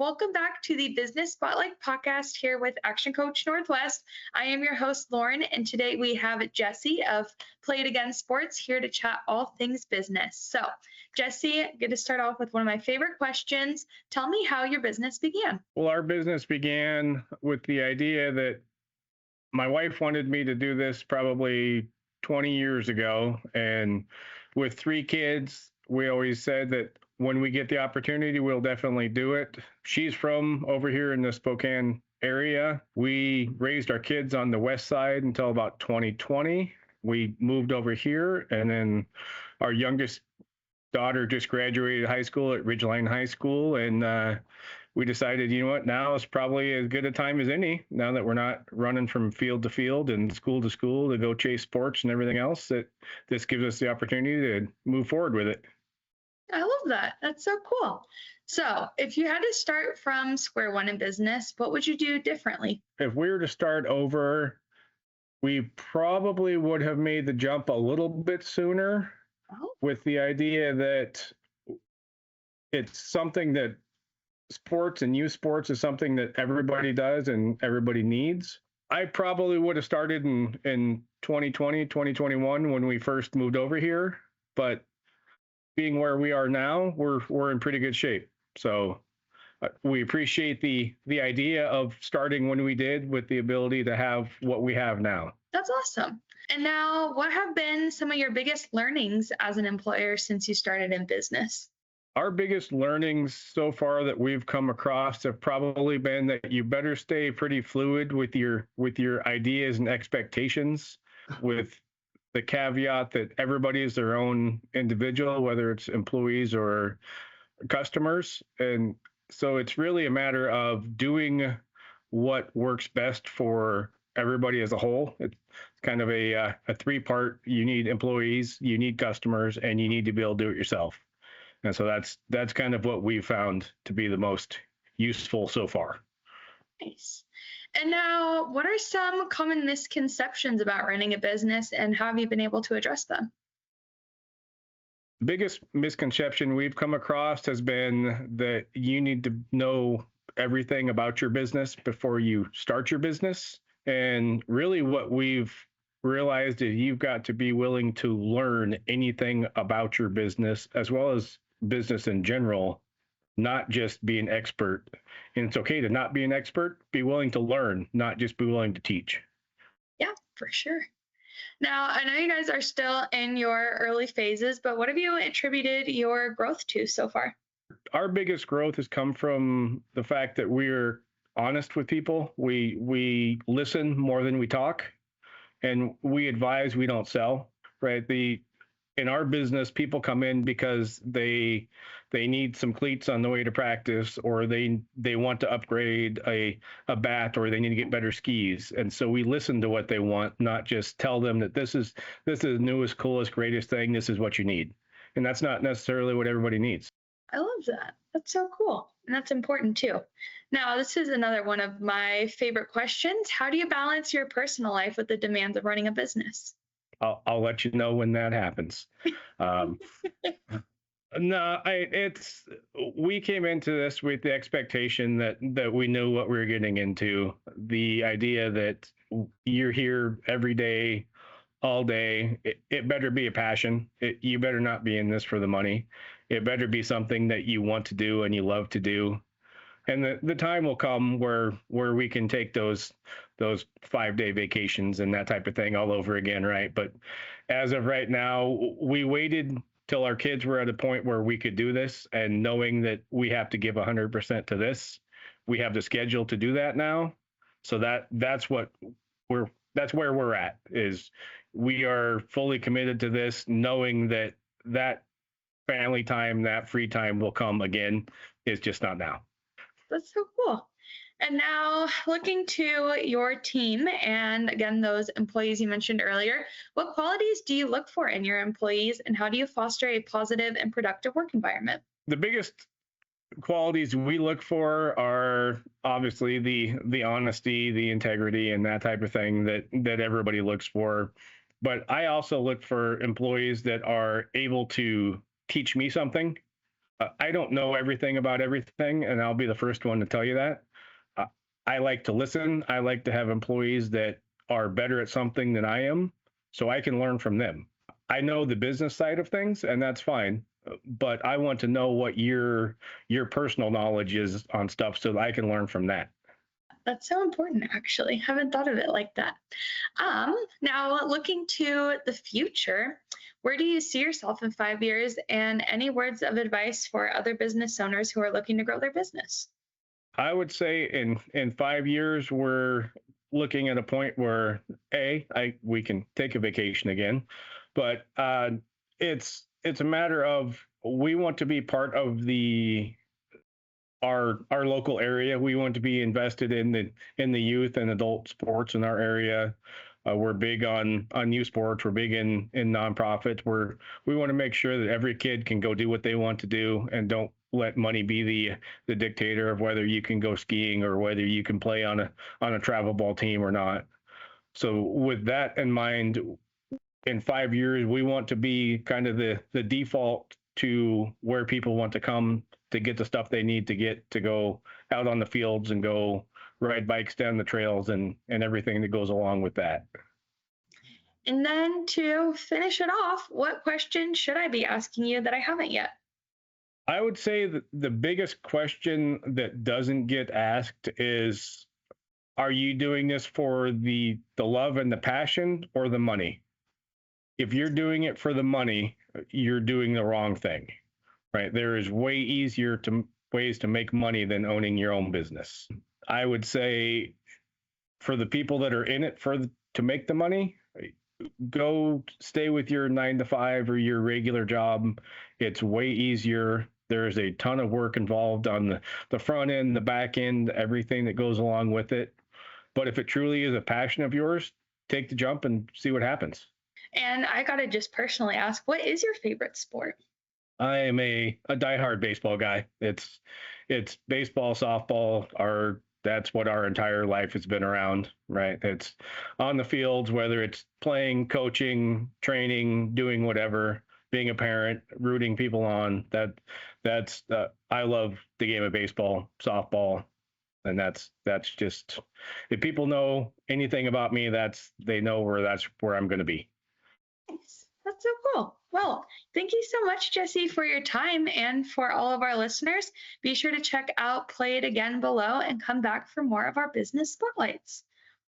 welcome back to the Business Spotlight podcast here with Action Coach Northwest. I am your host, Lauren, and today we have Jesse of Play It Again Sports here to chat all things business. So, Jesse, I'm going to start off with one of my favorite questions. Tell me how your business began. Well, our business began with the idea that my wife wanted me to do this probably 20 years ago. And with three kids, we always said that when we get the opportunity, we'll definitely do it. She's from over here in the Spokane area. We raised our kids on the west side until about 2020. We moved over here, and then our youngest daughter just graduated high school at Ridgeline High School, and we decided, you know what, now is probably as good a time as any, now that we're not running from field to field and school to school to go chase sports and everything else, that this gives us the opportunity to move forward with it. I love that. That's so cool. So, if you had to start from square one in business, what would you do differently? If we were to start over, we probably would have made the jump a little bit sooner, with the idea that it's something that sports and youth sports is something that everybody does and everybody needs. I probably would have started in 2020, 2021 when we first moved over here, but being where we are now, we're in pretty good shape. So we appreciate the idea of starting when we did with the ability to have what we have now. That's awesome. And now, what have been some of your biggest learnings as an employer since you started in business? Our biggest learnings so far that we've come across have probably been that you better stay pretty fluid with your ideas and expectations, with the caveat that everybody is their own individual, whether it's employees or customers. And so it's really a matter of doing what works best for everybody as a whole. It's kind of a three-part. You need employees, you need customers, and you need to be able to do it yourself. And so that's kind of what we've found to be the most useful so far. Nice. And now, what are some common misconceptions about running a business, and how have you been able to address them? The biggest misconception we've come across has been that you need to know everything about your business before you start your business. And really what we've realized is you've got to be willing to learn anything about your business, as well as business in general, not just be an expert. And it's okay to not be an expert, be willing to learn, not just be willing to teach. Yeah, for sure. Now, I know you guys are still in your early phases, but what have you attributed your growth to so far? Our biggest growth has come from the fact that we're honest with people. We listen more than we talk, and we advise, we don't sell, right? In our business, people come in because they need some cleats on the way to practice, or they want to upgrade a bat, or they need to get better skis. And so we listen to what they want, not just tell them that this is the newest, coolest, greatest thing. This is what you need. And that's not necessarily what everybody needs. I love that. That's so cool. And that's important too. Now, this is another one of my favorite questions. How do you balance your personal life with the demands of running a business? I'll let you know when that happens. No, we came into this with the expectation that we knew what we were getting into. The idea that you're here every day, all day. It better be a passion. You better not be in this for the money. It better be something that you want to do and you love to do. And the time will come where we can take those 5-day vacations and that type of thing all over again, right? But as of right now, we waited till our kids were at a point where we could do this, and knowing that we have to give 100% to this, we have the schedule to do that now. So that's where we're at, is we are fully committed to this, knowing that family time, that free time will come again. It's just not now. That's so cool. And now, looking to your team and again, those employees you mentioned earlier, what qualities do you look for in your employees, and how do you foster a positive and productive work environment? The biggest qualities we look for are obviously the honesty, the integrity, and that type of thing that everybody looks for. But I also look for employees that are able to teach me something. I don't know everything about everything, and I'll be the first one to tell you that. Uh, I like to listen. I like to have employees that are better at something than I am, so I can learn from them. I know the business side of things, and that's fine. But I want to know what your personal knowledge is on stuff so that I can learn from that. That's so important, actually. Haven't thought of it like that. Now, looking to the future, where do you see yourself in 5 years? And any words of advice for other business owners who are looking to grow their business? I would say in 5 years we're looking at a point where we can take a vacation again, but it's a matter of we want to be part of the our local area. We want to be invested in the youth and adult sports in our area. We're big on youth sports. We're big in nonprofits. We want to make sure that every kid can go do what they want to do and don't let money be the dictator of whether you can go skiing or whether you can play on a travel ball team or not. So with that in mind, in 5 years, we want to be kind of the default to where people want to come to get the stuff they need to get to go out on the fields and go ride bikes down the trails and everything that goes along with that. And then to finish it off, what question should I be asking you that I haven't yet? I would say that the biggest question that doesn't get asked is, are you doing this for the love and the passion or the money? If you're doing it for the money, you're doing the wrong thing, right? There is way easier ways to make money than owning your own business. I would say for the people that are in it to make the money, go stay with your 9 to 5 or your regular job. It's way easier. There's a ton of work involved on the front end, the back end, everything that goes along with it. But if it truly is a passion of yours, take the jump and see what happens. And I got to just personally ask, what is your favorite sport? I am a diehard baseball guy. It's baseball, softball, that's what our entire life has been around, right? It's on the fields, whether it's playing, coaching, training, doing whatever, being a parent, rooting people on. That's I love the game of baseball, softball, and that's just if people know anything about me, they know that's where I'm going to be. Nice. That's so cool. Well, thank you so much, Jesse, for your time. And for all of our listeners, be sure to check out Play It Again below and come back for more of our business spotlights.